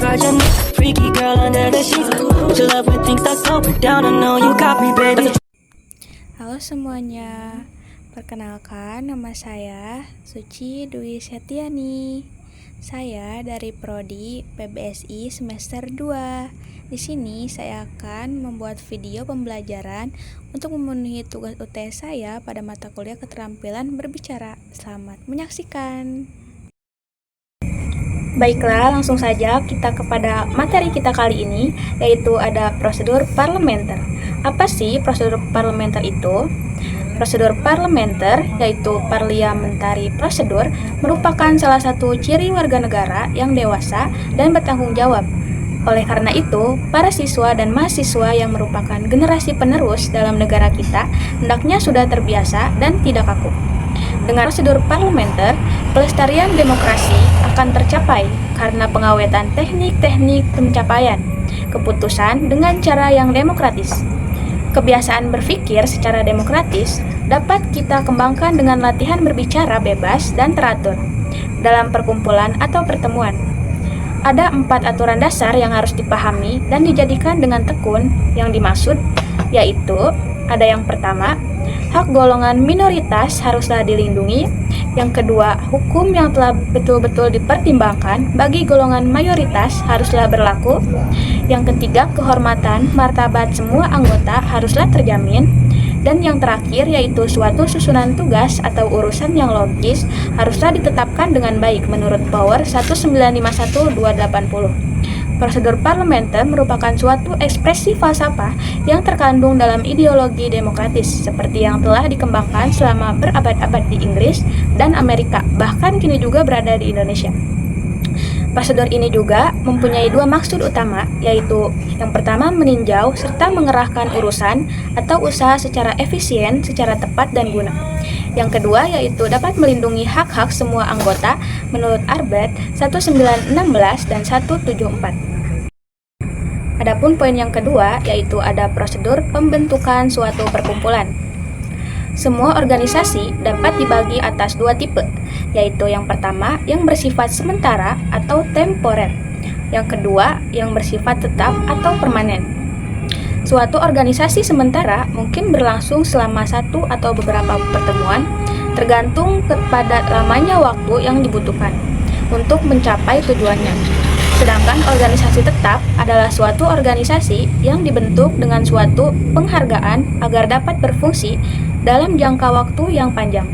charge of me. Freaky girl under the sheets. Don't you love when things start going down? I know you got me, baby. Halo semuanya, perkenalkan nama saya Suci Dwi Setiani. Saya dari Prodi PBSI semester 2. Di sini saya akan membuat video pembelajaran untuk memenuhi tugas UTS saya pada mata kuliah keterampilan berbicara. Selamat menyaksikan. Baiklah, langsung saja kita kepada materi kita kali ini, yaitu ada prosedur parlementer. Apa sih prosedur parlementer itu? Prosedur parlementer, yaitu parliamentary procedure, merupakan salah satu ciri warga negara yang dewasa dan bertanggung jawab. Oleh karena itu, para siswa dan mahasiswa yang merupakan generasi penerus dalam negara kita hendaknya sudah terbiasa dan tidak kaku. Dengan prosedur parlementer, pelestarian demokrasi akan tercapai karena pengawetan teknik-teknik pencapaian keputusan dengan cara yang demokratis. Kebiasaan berpikir secara demokratis dapat kita kembangkan dengan latihan berbicara bebas dan teratur dalam perkumpulan atau pertemuan. Ada 4 aturan dasar yang harus dipahami dan dijadikan dengan tekun. Yang dimaksud yaitu ada yang pertama, hak golongan minoritas haruslah dilindungi. Yang kedua, hukum yang telah betul-betul dipertimbangkan bagi golongan mayoritas haruslah berlaku. Yang ketiga, kehormatan martabat semua anggota haruslah terjamin. Dan yang terakhir yaitu suatu susunan tugas atau urusan yang logis haruslah ditetapkan dengan baik menurut Power 1951280. Prosedur parlementer merupakan suatu ekspresi falsafah yang terkandung dalam ideologi demokratis seperti yang telah dikembangkan selama berabad-abad di Inggris dan Amerika, bahkan kini juga berada di Indonesia. Prosedur ini juga mempunyai 2 maksud utama, yaitu yang pertama meninjau serta mengerahkan urusan atau usaha secara efisien, secara tepat dan guna. Yang kedua yaitu dapat melindungi hak-hak semua anggota menurut Arbet 1916 dan 174. Adapun poin yang kedua yaitu ada prosedur pembentukan suatu perkumpulan. Semua organisasi dapat dibagi atas 2 tipe, yaitu yang pertama yang bersifat sementara atau temporer, yang kedua yang bersifat tetap atau permanen. Suatu organisasi sementara mungkin berlangsung selama 1 atau beberapa pertemuan, tergantung kepada lamanya waktu yang dibutuhkan untuk mencapai tujuannya. Sedangkan organisasi tetap adalah suatu organisasi yang dibentuk dengan suatu penghargaan agar dapat berfungsi dalam jangka waktu yang panjang,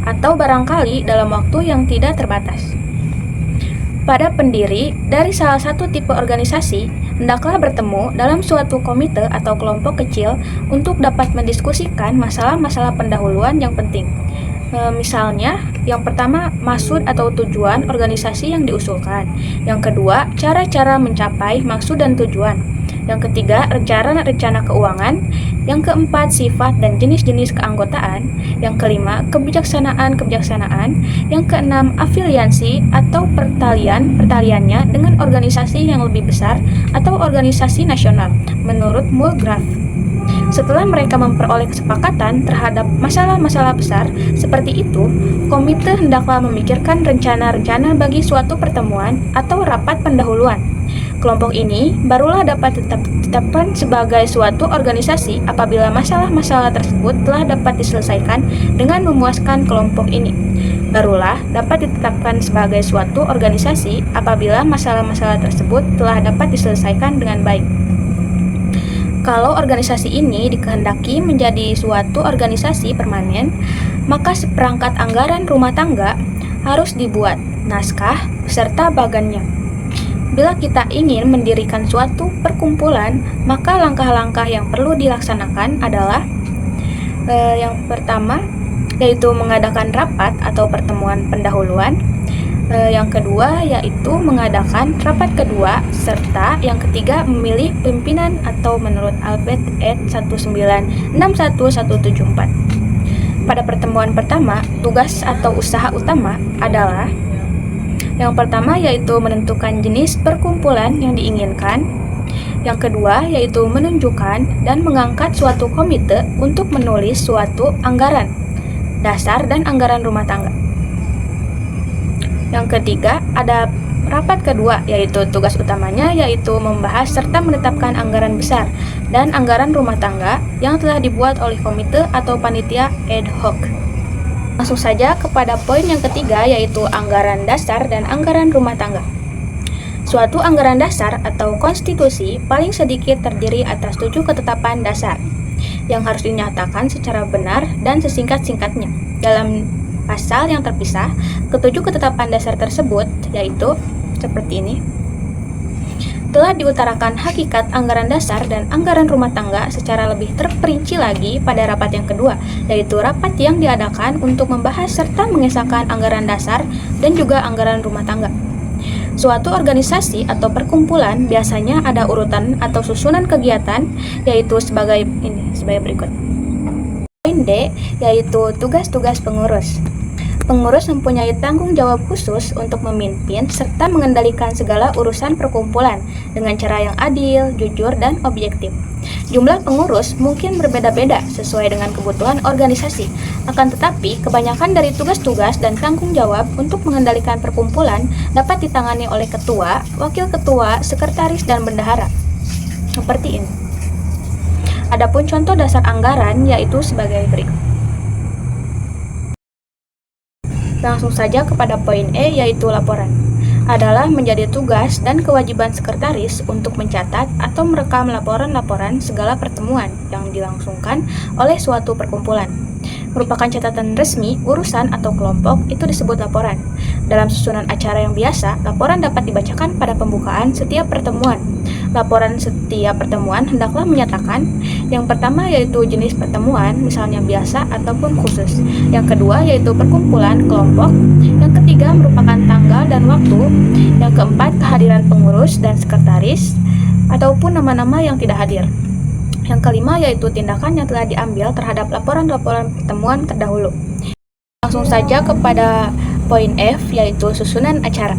atau barangkali dalam waktu yang tidak terbatas. Pada pendiri dari salah satu tipe organisasi, hendaklah bertemu dalam suatu komite atau kelompok kecil untuk dapat mendiskusikan masalah-masalah pendahuluan yang penting. Misalnya, yang pertama, maksud atau tujuan organisasi yang diusulkan. Yang kedua, cara-cara mencapai maksud dan tujuan. Yang ketiga, rencana keuangan. Yang keempat, sifat dan jenis-jenis keanggotaan. Yang kelima, kebijaksanaan. Yang keenam, afiliasi atau pertaliannya dengan organisasi yang lebih besar atau organisasi nasional menurut Mulgrave. Setelah mereka memperoleh kesepakatan terhadap masalah-masalah besar seperti itu, komite hendaklah memikirkan rencana-rencana bagi suatu pertemuan atau rapat pendahuluan. Kelompok ini barulah dapat ditetapkan sebagai suatu organisasi apabila masalah-masalah tersebut telah dapat diselesaikan dengan memuaskan kelompok ini. Barulah dapat ditetapkan sebagai suatu organisasi apabila masalah-masalah tersebut telah dapat diselesaikan dengan baik. Kalau organisasi ini dikehendaki menjadi suatu organisasi permanen, maka seperangkat anggaran rumah tangga harus dibuat, naskah beserta bagannya. Bila kita ingin mendirikan suatu perkumpulan, maka langkah-langkah yang perlu dilaksanakan adalah yang pertama, yaitu mengadakan rapat atau pertemuan pendahuluan. Yang kedua yaitu mengadakan rapat kedua, serta yang ketiga memilih pimpinan atau menurut Albert et 1961174. Pada pertemuan pertama, tugas atau usaha utama adalah yang pertama yaitu menentukan jenis perkumpulan yang diinginkan. Yang kedua yaitu menunjukkan dan mengangkat suatu komite untuk menulis suatu anggaran dasar dan anggaran rumah tangga. Yang ketiga ada rapat kedua, yaitu tugas utamanya yaitu membahas serta menetapkan anggaran besar dan anggaran rumah tangga yang telah dibuat oleh komite atau panitia ad hoc. Langsung saja kepada poin yang ketiga, yaitu anggaran dasar dan anggaran rumah tangga. Suatu anggaran dasar atau konstitusi paling sedikit terdiri atas 7 ketetapan dasar yang harus dinyatakan secara benar dan sesingkat-singkatnya. Dalam pasal yang terpisah, ketujuh ketetapan dasar tersebut yaitu seperti ini. Telah diutarakan hakikat anggaran dasar dan anggaran rumah tangga secara lebih terperinci lagi pada rapat yang kedua, yaitu rapat yang diadakan untuk membahas serta mengesahkan anggaran dasar dan juga anggaran rumah tangga. Suatu organisasi atau perkumpulan biasanya ada urutan atau susunan kegiatan, yaitu sebagai berikut. Poin D, yaitu tugas-tugas pengurus. Pengurus mempunyai tanggung jawab khusus untuk memimpin serta mengendalikan segala urusan perkumpulan dengan cara yang adil, jujur, dan objektif. Jumlah pengurus mungkin berbeda-beda sesuai dengan kebutuhan organisasi, akan tetapi kebanyakan dari tugas-tugas dan tanggung jawab untuk mengendalikan perkumpulan dapat ditangani oleh ketua, wakil ketua, sekretaris, dan bendahara. Seperti ini. Adapun contoh dasar anggaran yaitu sebagai berikut. Langsung saja kepada poin E, yaitu laporan. Adalah menjadi tugas dan kewajiban sekretaris untuk mencatat atau merekam laporan-laporan segala pertemuan yang dilangsungkan oleh suatu perkumpulan. Merupakan catatan resmi, urusan atau kelompok itu disebut laporan. Dalam susunan acara yang biasa, laporan dapat dibacakan pada pembukaan setiap pertemuan. Laporan setiap pertemuan hendaklah menyatakan yang pertama yaitu jenis pertemuan, misalnya biasa ataupun khusus. Yang kedua yaitu perkumpulan kelompok. Yang ketiga merupakan tanggal dan waktu. Yang keempat kehadiran pengurus dan sekretaris ataupun nama-nama yang tidak hadir. Yang kelima yaitu tindakan yang telah diambil terhadap laporan-laporan pertemuan terdahulu. Langsung saja kepada poin F, yaitu susunan acara.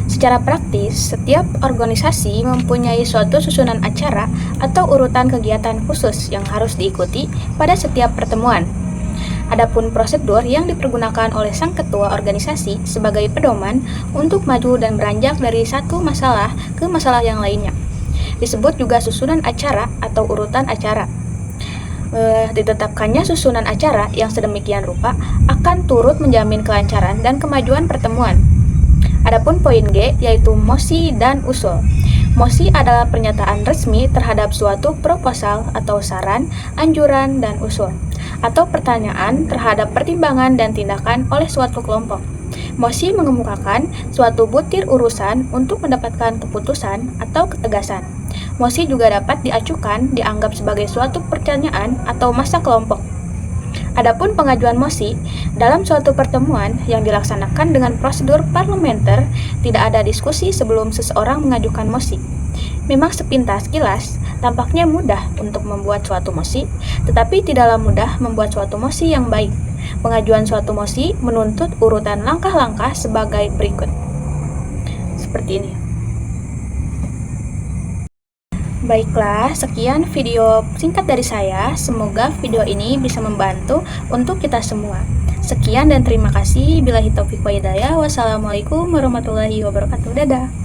Secara praktis, setiap organisasi mempunyai suatu susunan acara atau urutan kegiatan khusus yang harus diikuti pada setiap pertemuan. Adapun prosedur yang dipergunakan oleh sang ketua organisasi sebagai pedoman untuk maju dan beranjak dari satu masalah ke masalah yang lainnya. Disebut juga susunan acara atau urutan acara. Ditetapkannya susunan acara yang sedemikian rupa akan turut menjamin kelancaran dan kemajuan pertemuan. Adapun poin G, yaitu mosi dan usul. Mosi adalah pernyataan resmi terhadap suatu proposal atau saran, anjuran, dan usul, atau pertanyaan terhadap pertimbangan dan tindakan oleh suatu kelompok. Mosi mengemukakan suatu butir urusan untuk mendapatkan keputusan atau ketegasan. Mosi juga dapat diajukan dianggap sebagai suatu pertanyaan atau masa kelompok. Adapun pengajuan mosi dalam suatu pertemuan yang dilaksanakan dengan prosedur parlementer, tidak ada diskusi sebelum seseorang mengajukan mosi. Memang sepintas kilas tampaknya mudah untuk membuat suatu mosi, tetapi tidaklah mudah membuat suatu mosi yang baik. Pengajuan suatu mosi menuntut urutan langkah-langkah sebagai berikut. Seperti ini. Baiklah, sekian video singkat dari saya. Semoga video ini bisa membantu untuk kita semua. Sekian dan terima kasih. Billahi taufiq wa hidayah. Wassalamualaikum warahmatullahi wabarakatuh. Dadah.